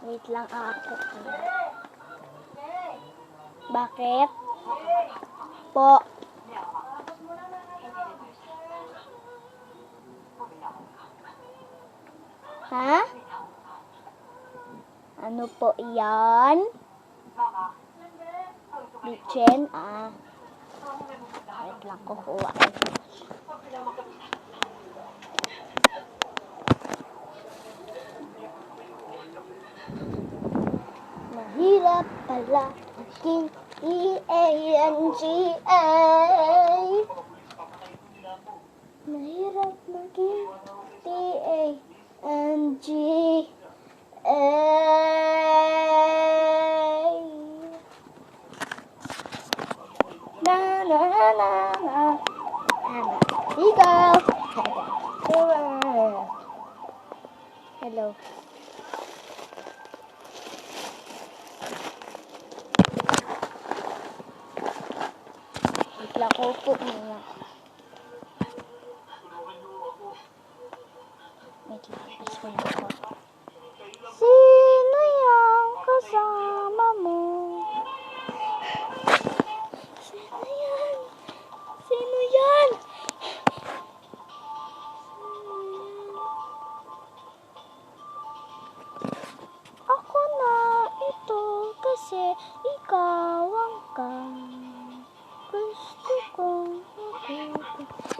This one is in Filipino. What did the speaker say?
Wait lang ako. Bakit? Po. Ha? Ano po yan? Bitchin? Wait lang, kukuha. Mahirap pala maging E-A-N-G-A. Mahirap maging E-A-N-G-A. Na na na na na. Ikaw. Hello. Wait lang, upo muna. Wait lang, explain ko. Sino yung kasama mo? Sino yan? Sino yan? Ako na ito kasi ikaw ang gusto kong makita.